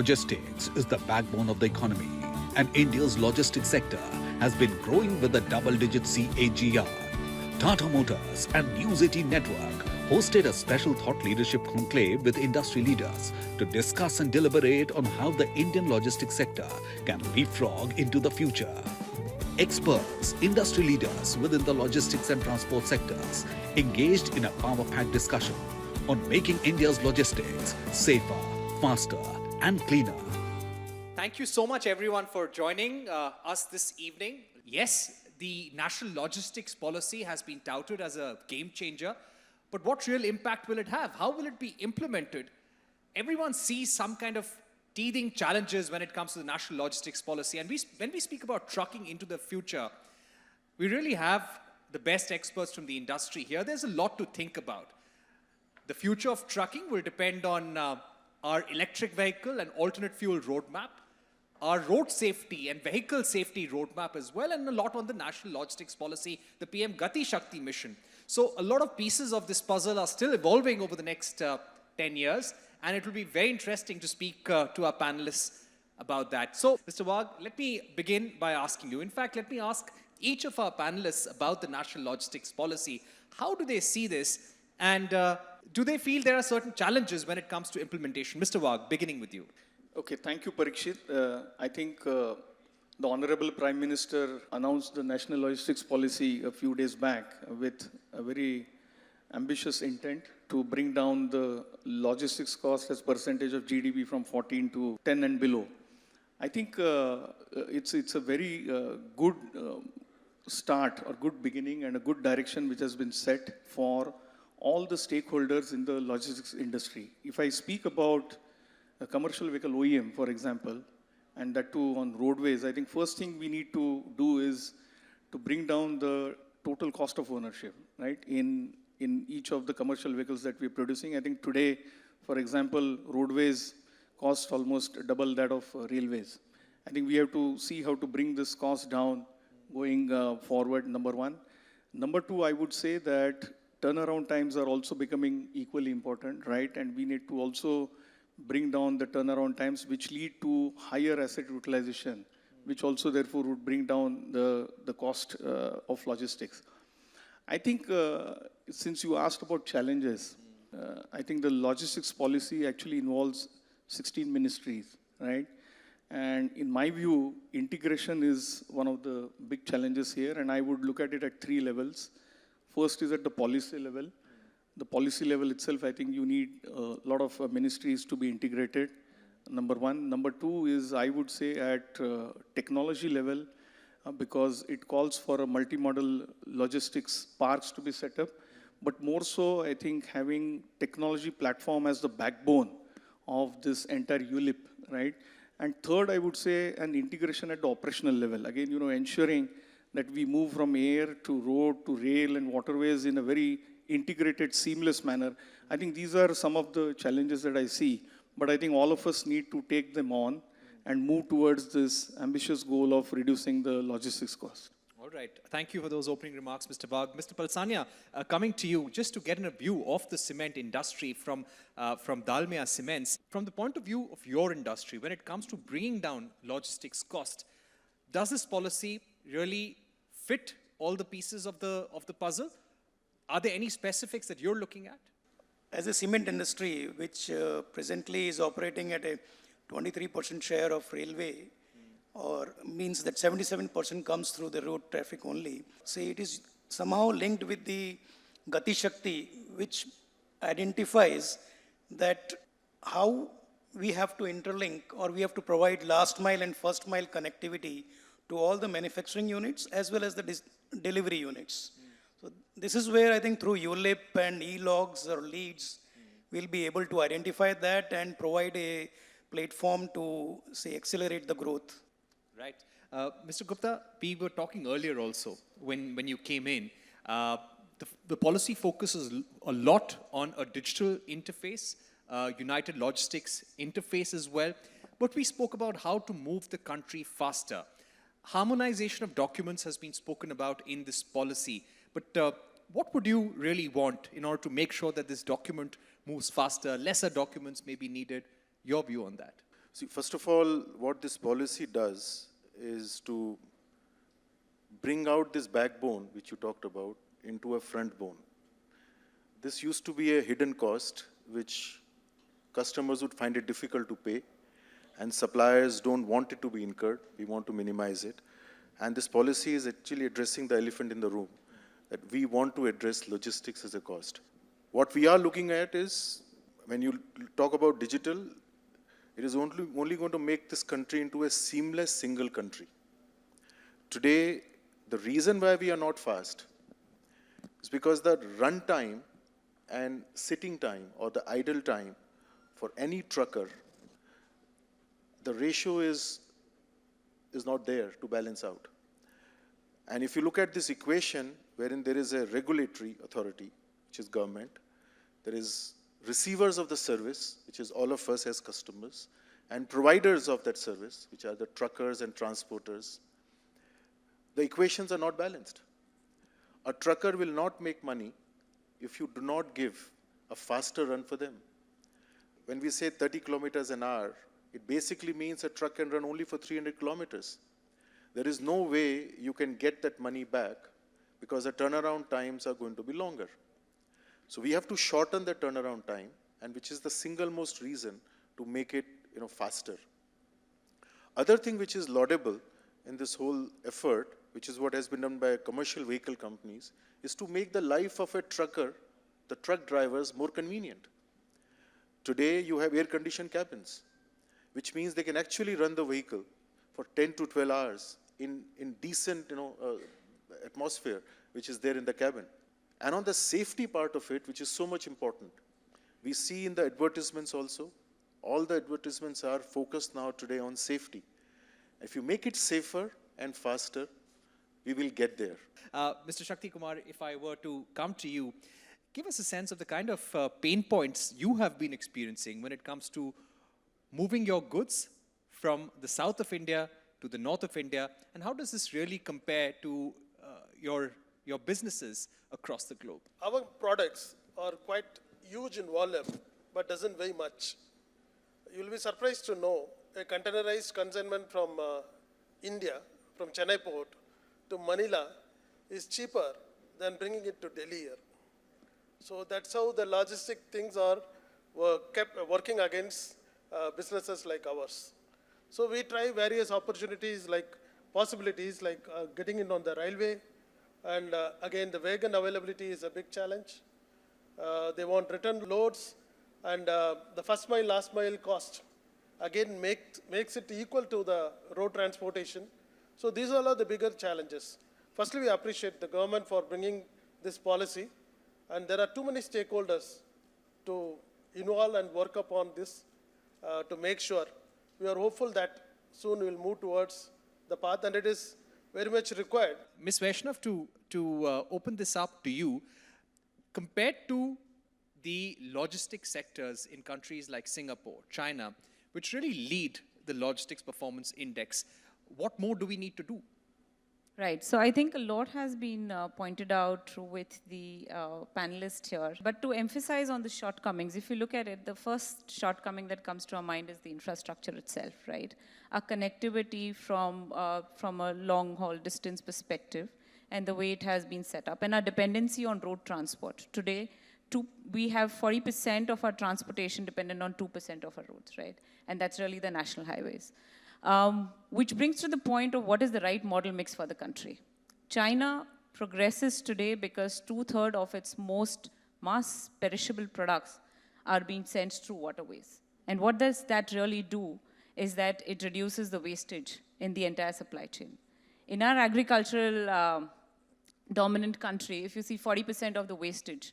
Logistics is the backbone of the economy, and India's logistics sector has been growing with a double-digit CAGR. Tata Motors and News 18 Network hosted a special thought leadership conclave with industry leaders to discuss and deliberate on how the Indian logistics sector can leapfrog into the future. Experts, industry leaders within the logistics and transport sectors engaged in a power-packed discussion on making India's logistics safer, faster, and cleaner. Thank you so much, everyone, for joining us this evening. Yes, the national logistics policy has been touted as a game changer, but what real impact will it have? How will it be implemented? Everyone sees some kind of teething challenges when it comes to the national logistics policy. And when we speak about trucking into the future, we really have the best experts from the industry here. There's a lot to think about. The future of trucking will depend on our electric vehicle and alternate fuel roadmap, our road safety and vehicle safety roadmap as well, and a lot on the national logistics policy, the PM Gati Shakti mission. So a lot of pieces of this puzzle are still evolving over the next 10 years, and it will be very interesting to speak to our panelists about that. So, Mr. Wag, let me begin by asking you. In fact, let me ask each of our panelists about the national logistics policy. How do they see this? And do they feel there are certain challenges when it comes to implementation? Mr. Wag, beginning with you. Okay, thank you, Parikshit. I think the Honorable Prime Minister announced the national logistics policy a few days back with a very ambitious intent to bring down the logistics cost as percentage of GDP from 14 to 10 and below. I think it's a very good start or good beginning and a good direction which has been set for all the stakeholders in the logistics industry. If I speak about a commercial vehicle OEM, for example, and that too on roadways, I think first thing we need to do is to bring down the total cost of ownership, right, in each of the commercial vehicles that we're producing. I think today, for example, roadways cost almost double that of railways. I think we have to see how to bring this cost down going forward, number one. Number two, I would say that turnaround times are also becoming equally important, right? And we need to also bring down the turnaround times, which lead to higher asset utilization, which also therefore would bring down the cost of logistics. I think since you asked about challenges, I think the logistics policy actually involves 16 ministries, right? And in my view, integration is one of the big challenges here, and I would look at it at three levels. First is at the policy level. The policy level itself, I think you need a lot of ministries to be integrated, number one. Number two is, I would say, at technology level, because it calls for a multimodal logistics parks to be set up. But more so, I think having technology platform as the backbone of this entire ULIP, right? And third, I would say, an integration at the operational level. Again, ensuring that we move from air to road to rail and waterways in a very integrated, seamless manner. I think these are some of the challenges that I see, but I think all of us need to take them on and move towards this ambitious goal of reducing the logistics cost. All right. Thank you for those opening remarks, Mr. Wag. Mr. Palsania, coming to you, just to get a view of the cement industry from Dalmia Cements, from the point of view of your industry, when it comes to bringing down logistics cost, does this policy really fit all the pieces of the puzzle? Are there any specifics that you're looking at? As a cement industry, which presently is operating at a 23% share of railway, or means that 77% comes through the road traffic only. So it is somehow linked with the Gati Shakti, which identifies that how we have to interlink or we have to provide last mile and first mile connectivity to all the manufacturing units as well as the delivery units. So this is where I think through ULIP and e-logs or leads, we'll be able to identify that and provide a platform to, say, accelerate the growth. Right. Mr. Gupta, we were talking earlier also when you came in. The policy focuses a lot on a digital interface, United Logistics interface as well. But we spoke about how to move the country faster. Harmonization of documents has been spoken about in this policy. But what would you really want in order to make sure that this document moves faster, lesser documents may be needed? Your view on that? See, first of all, what this policy does is to bring out this backbone, which you talked about, into a front bone. This used to be a hidden cost, which customers would find it difficult to pay, and suppliers don't want it to be incurred. We want to minimize it. And this policy is actually addressing the elephant in the room, that we want to address logistics as a cost. What we are looking at is, when you talk about digital, it is only going to make this country into a seamless single country. Today, the reason why we are not fast is because the run time and sitting time or the idle time for any trucker, the ratio is not there to balance out. And if you look at this equation, wherein there is a regulatory authority, which is government, there is receivers of the service, which is all of us as customers, and providers of that service, which are the truckers and transporters, the equations are not balanced. A trucker will not make money if you do not give a faster run for them. When we say 30 kilometers an hour, it basically means a truck can run only for 300 kilometers. There is no way you can get that money back because the turnaround times are going to be longer. So we have to shorten the turnaround time, and which is the single most reason to make it faster. Other thing which is laudable in this whole effort, which is what has been done by commercial vehicle companies, is to make the life of a trucker, the truck drivers, more convenient. Today you have air-conditioned cabins, which means they can actually run the vehicle for 10 to 12 hours in decent atmosphere, which is there in the cabin. And on the safety part of it, which is so much important, we see in the advertisements also, all the advertisements are focused now today on safety. If you make it safer and faster, we will get there. Mr. Shakti Kumar, if I were to come to you, give us a sense of the kind of pain points you have been experiencing when it comes to moving your goods from the south of India to the north of India, and how does this really compare to your businesses across the globe? Our products are quite huge in volume, but doesn't weigh much. You'll be surprised to know a containerized consignment from India, from Chennai port to Manila is cheaper than bringing it to Delhi here. So that's how the logistic things were kept working against businesses like ours. So we try various opportunities possibilities like getting in on the railway, and again the wagon availability is a big challenge. They want return loads, and the first mile, last mile cost again makes it equal to the road transportation. So these are all the bigger challenges. Firstly, we appreciate the government for bringing this policy, and there are too many stakeholders to involve and work upon this to make sure. We are hopeful that soon we'll move towards the path, and it is very much required. Ms. Vaishnav, to open this up to you, compared to the logistics sectors in countries like Singapore, China, which really lead the logistics performance index, what more do we need to do? Right. So I think a lot has been pointed out with the panelists here. But to emphasize on the shortcomings, if you look at it, the first shortcoming that comes to our mind is the infrastructure itself, right? Our connectivity from a long-haul distance perspective and the way it has been set up, and our dependency on road transport. Today, we have 40% of our transportation dependent on 2% of our roads, right? And that's really the national highways. Which brings to the point of what is the right model mix for the country. China progresses today because 2/3 of its most mass perishable products are being sent through waterways. And what does that really do is that it reduces the wastage in the entire supply chain. In our agricultural dominant country, if you see 40% of the wastage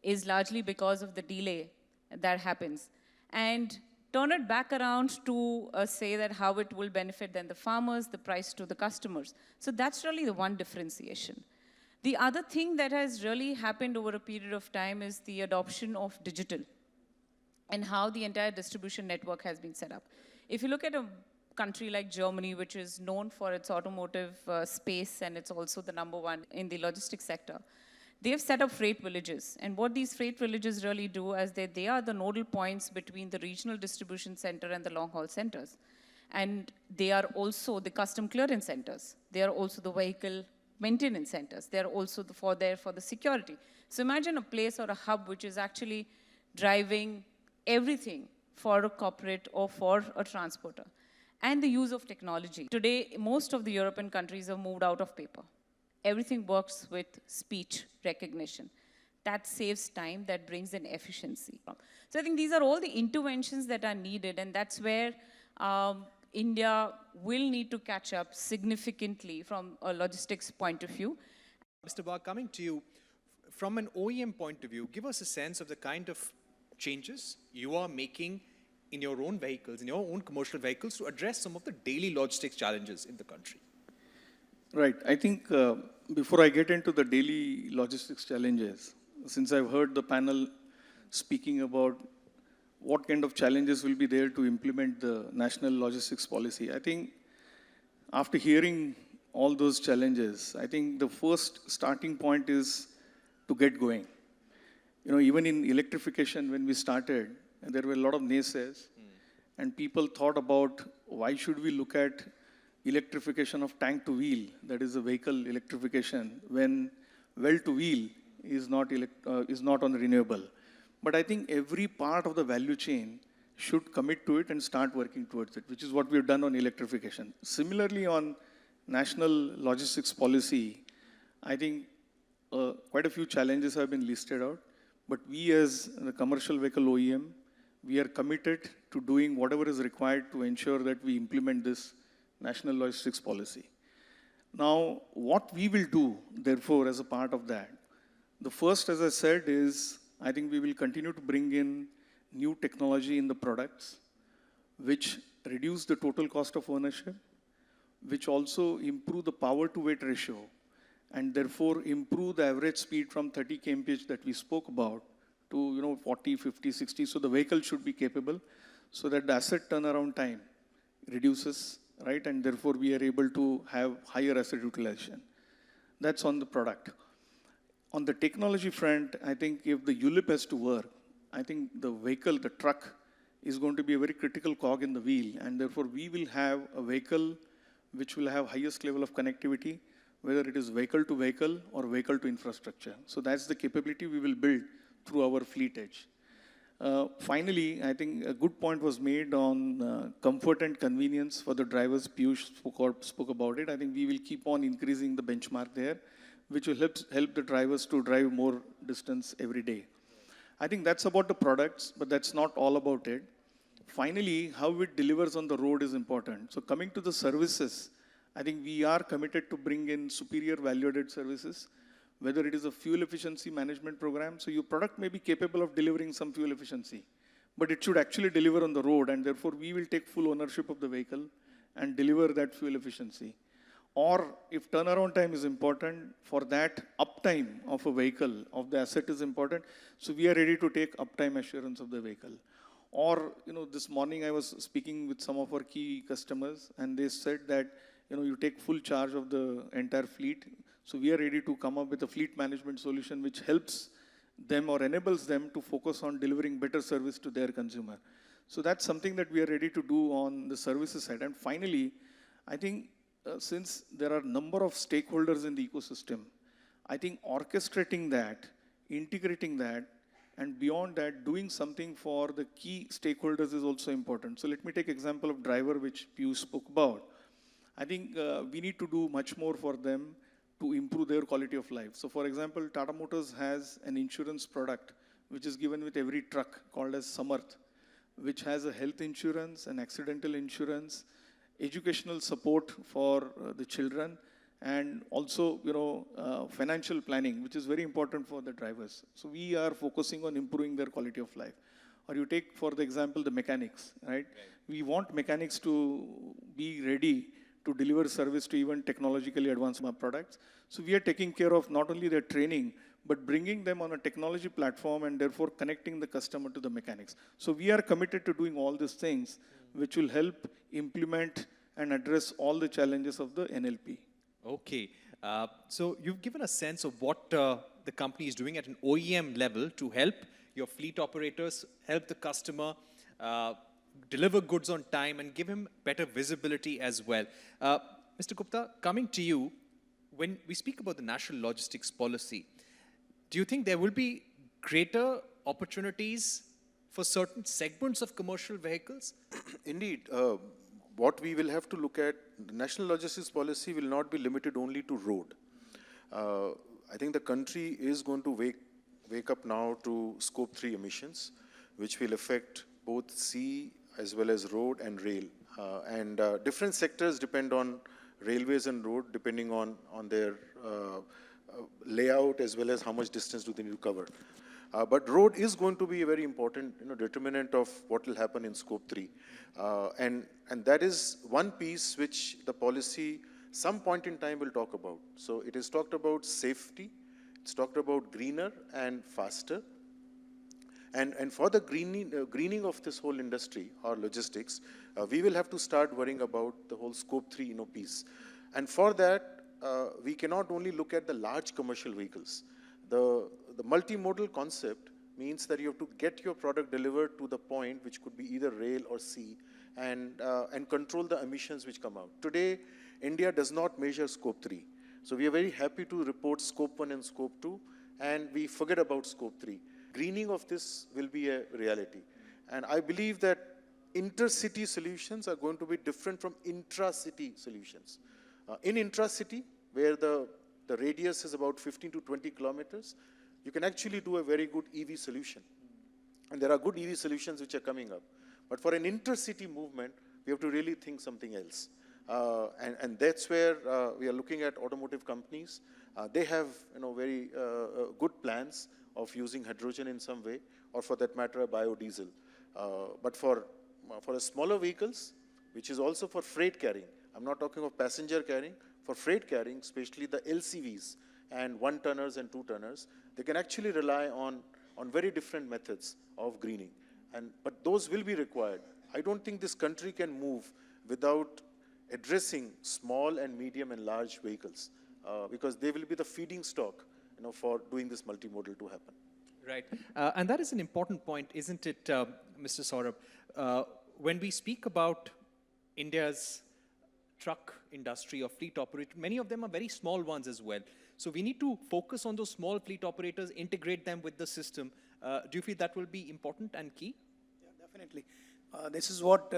is largely because of the delay that happens. And turn it back around to say that how it will benefit then the farmers, the price to the customers. So that's really the one differentiation. The other thing that has really happened over a period of time is the adoption of digital and how the entire distribution network has been set up. If you look at a country like Germany, which is known for its automotive space, and it's also the #1 in the logistics sector, They have set up freight villages. And what these freight villages really do is that they are the nodal points between the regional distribution center and the long haul centers. And they are also the custom clearance centers. They are also the vehicle maintenance centers. They are also there for the security. So imagine a place or a hub which is actually driving everything for a corporate or for a transporter. And the use of technology. Today, most of the European countries have moved out of paper. Everything works with speech recognition. That saves time, that brings in efficiency. So I think these are all the interventions that are needed, and that's where India will need to catch up significantly from a logistics point of view. Mr. Bagh, coming to you, from an OEM point of view, give us a sense of the kind of changes you are making in your own vehicles, in your own commercial vehicles, to address some of the daily logistics challenges in the country. Right. I think before I get into the daily logistics challenges, since I've heard the panel speaking about what kind of challenges will be there to implement the national logistics policy, I think after hearing all those challenges, I think the first starting point is to get going. You know, even in electrification, when we started, there were a lot of naysayers, and people thought about why should we look at electrification of tank to wheel, that is a vehicle electrification, when well to wheel is not on renewable. But I think every part of the value chain should commit to it and start working towards it, which is what we've done on electrification. Similarly, on national logistics policy, I think quite a few challenges have been listed out, but we as the commercial vehicle OEM, we are committed to doing whatever is required to ensure that we implement this national logistics policy. Now, what we will do, therefore, as a part of that, the first, as I said, is I think we will continue to bring in new technology in the products, which reduce the total cost of ownership, which also improve the power to weight ratio, and therefore improve the average speed from 30 kmph that we spoke about to 40, 50, 60. So the vehicle should be capable so that the asset turnaround time reduces, right? And therefore we are able to have higher asset utilization. That's on the product. On the technology front, I think if the ULIP has to work, I think the vehicle, the truck, is going to be a very critical cog in the wheel, and therefore we will have a vehicle which will have highest level of connectivity, whether it is vehicle to vehicle or vehicle to infrastructure. So that's the capability we will build through our fleet edge. Finally, I think a good point was made on comfort and convenience for the drivers. Piyush spoke about it. I think we will keep on increasing the benchmark there, which will help the drivers to drive more distance every day. I think that's about the products, but that's not all about it. Finally, how it delivers on the road is important. So coming to the services, I think we are committed to bring in superior value-added services, whether it is a fuel efficiency management program. So your product may be capable of delivering some fuel efficiency, but it should actually deliver on the road, and therefore we will take full ownership of the vehicle and deliver that fuel efficiency. Or if turnaround time is important, for that uptime of a vehicle, of the asset is important, so we are ready to take uptime assurance of the vehicle. Or, this morning I was speaking with some of our key customers, and they said that, you take full charge of the entire fleet. So we are ready to come up with a fleet management solution which helps them or enables them to focus on delivering better service to their consumer. So that's something that we are ready to do on the services side. And finally, I think since there are a number of stakeholders in the ecosystem, I think orchestrating that, integrating that, and beyond that, doing something for the key stakeholders is also important. So let me take example of driver, which Piyush spoke about. I think we need to do much more for them to improve their quality of life. So for example, Tata Motors has an insurance product which is given with every truck called as Samarth, which has a health insurance, an accidental insurance, educational support for the children, and also financial planning, which is very important for the drivers. So we are focusing on improving their quality of life. Or you take, for the example, the mechanics, right? We want mechanics to be ready to deliver service to even technologically advanced products. So we are taking care of not only their training, but bringing them on a technology platform and therefore connecting the customer to the mechanics. So we are committed to doing all these things, which will help implement and address all the challenges of the NLP. Okay. So you've given a sense of what the company is doing at an OEM level to help your fleet operators, help the customer, deliver goods on time, and give him better visibility as well. Mr. Gupta, coming to you, when we speak about the national logistics policy, do you think there will be greater opportunities for certain segments of commercial vehicles? Indeed, what we will have to look at, the national logistics policy will not be limited only to road. I think the country is going to wake up now to scope 3 emissions, which will affect both sea as well as road and rail. Different sectors depend on railways and road, depending on their layout as well as how much distance do they need to cover. But road is going to be a very important determinant of what will happen in scope 3. And that is one piece which the policy some point in time will talk about. So it is talked about safety, it's talked about greener and faster. And for the greening of this whole industry or logistics, we will have to start worrying about the whole scope 3 piece. And for that, we cannot only look at the large commercial vehicles. The multimodal concept means that you have to get your product delivered to the point, which could be either rail or sea, and control the emissions which come out. Today, India does not measure scope 3. So we are very happy to report scope 1 and scope 2, and we forget about scope 3. Greening of this will be a reality. And I believe that intercity solutions are going to be different from intra-city solutions. In intra-city, where the radius is about 15 to 20 kilometers, you can actually do a very good EV solution. And there are good EV solutions which are coming up. But for an intercity movement, we have to really think something else. And that's where we are looking at automotive companies. They have very good plans of using hydrogen in some way, or for that matter, biodiesel. But for a smaller vehicles, which is also for freight carrying, I'm not talking of passenger carrying, for freight carrying, especially the LCVs and 1-tonners and 2-tonners, they can actually rely on very different methods of greening. But those will be required. I don't think this country can move without addressing small and medium and large vehicles, because they will be the feeding stock for doing this multimodal to happen. Right. And that is an important point, isn't it, Mr. Saurabh? When we speak about India's truck industry or fleet operator, many of them are very small ones as well. So we need to focus on those small fleet operators, integrate them with the system. Do you feel that will be important and key? Yeah, definitely. This is what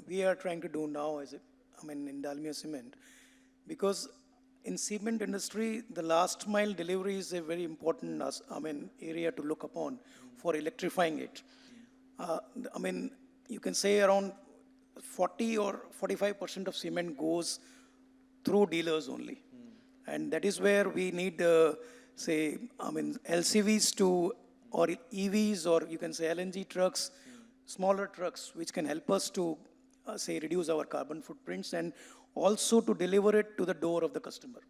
we are trying to do now in Dalmia Cement, because in cement industry, the last mile delivery is a very important area to look upon for electrifying it. You can say around 40 or 45% of cement goes through dealers only. And that is where we need, LCVs or EVs, or you can say LNG trucks, smaller trucks, which can help us to, reduce our carbon footprints and also to deliver it to the door of the customer.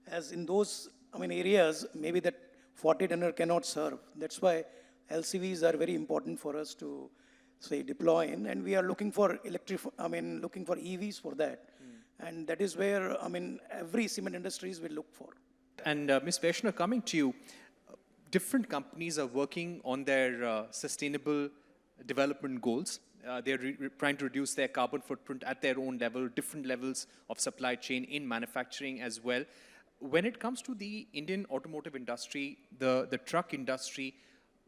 As in those, areas, maybe that 40-tonner cannot serve. That's why LCVs are very important for us to, deploy in, and we are looking for looking for EVs for that. And that is where, every cement industries will look for. And Ms. Vaishnav, coming to you, different companies are working on their sustainable development goals. They're trying to reduce their carbon footprint at their own level, different levels of supply chain in manufacturing as well. When it comes to the Indian automotive industry, the truck industry,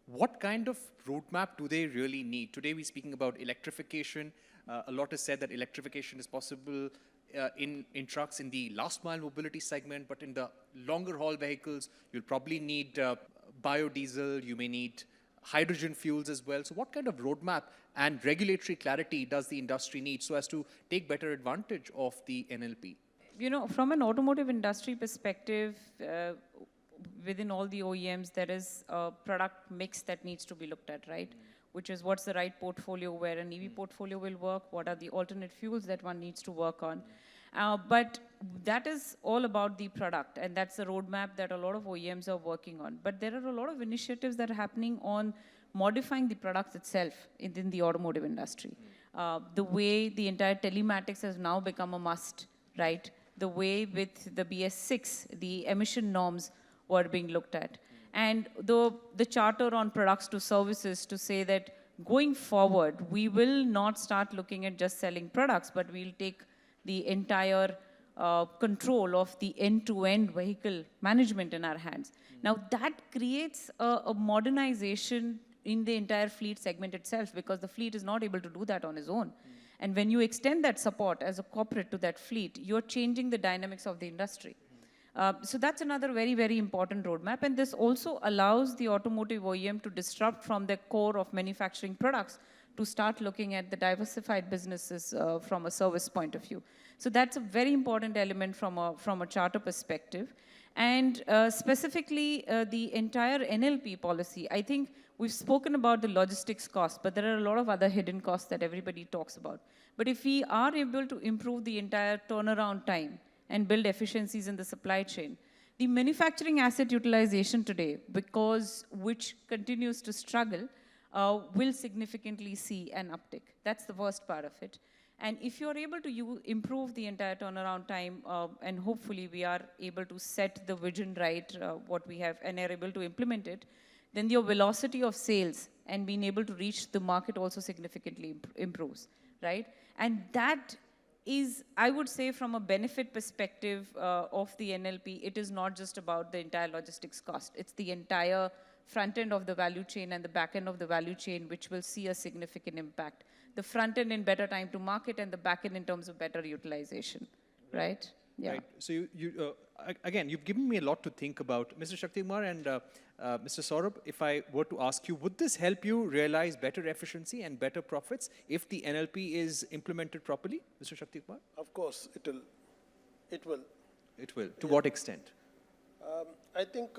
what kind of roadmap do they really need? Today we're speaking about electrification. A lot is said that electrification is possible in trucks in the last mile mobility segment, but in the longer haul vehicles, you'll probably need biodiesel, you may need hydrogen fuels as well. So what kind of roadmap and regulatory clarity does the industry need so as to take better advantage of the NLP? From an automotive industry perspective, within all the OEMs, there is a product mix that needs to be looked at, right? Which is what's the right portfolio, where an EV portfolio will work, what are the alternate fuels that one needs to work on. But that is all about the product, and that's the roadmap that a lot of OEMs are working on. But there are a lot of initiatives that are happening on modifying the products itself in the automotive industry. The way the entire telematics has now become a must, right? The way with the BS6, the emission norms were being looked at. And the charter on products to services to say that going forward, we will not start looking at just selling products, but we'll take the entire control of the end-to-end vehicle management in our hands. Now that creates a modernization in the entire fleet segment itself, because the fleet is not able to do that on its own. And when you extend that support as a corporate to that fleet, you're changing the dynamics of the industry. So that's another very, very important roadmap. And this also allows the automotive OEM to disrupt from their core of manufacturing products to start looking at the diversified businesses from a service point of view. So that's a very important element from a charter perspective. And specifically, the entire NLP policy, I think we've spoken about the logistics cost, but there are a lot of other hidden costs that everybody talks about. But if we are able to improve the entire turnaround time and build efficiencies in the supply chain, the manufacturing asset utilization today, which continues to struggle, will significantly see an uptick. That's the worst part of it. And if you're able to improve the entire turnaround time, and hopefully we are able to set the vision right, what we have, and are able to implement it, then your velocity of sales and being able to reach the market also significantly improves, right? And that is, I would say, from a benefit perspective of the NLP, it is not just about the entire logistics cost. It's the entire front end of the value chain and the back end of the value chain, which will see a significant impact. The front end in better time to market, and the back end in terms of better utilization, right? Yeah. Right. So again, you've given me a lot to think about. Mr. Shaktikumar and Mr. Saurabh, if I were to ask you, would this help you realize better efficiency and better profits if the NLP is implemented properly, Mr. Shaktikumar? Of course, it will. It will. It will. To what extent? I think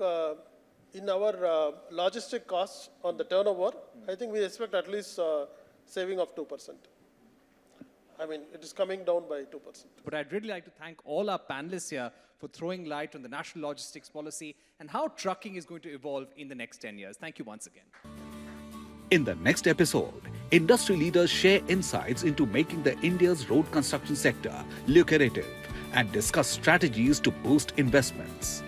in our logistic costs on the turnover, I think we expect at least saving of 2%. I mean, it is coming down by 2%. But I'd really like to thank all our panelists here for throwing light on the national logistics policy and how trucking is going to evolve in the next 10 years. Thank you once again. In the next episode, industry leaders share insights into making the India's road construction sector lucrative and discuss strategies to boost investments.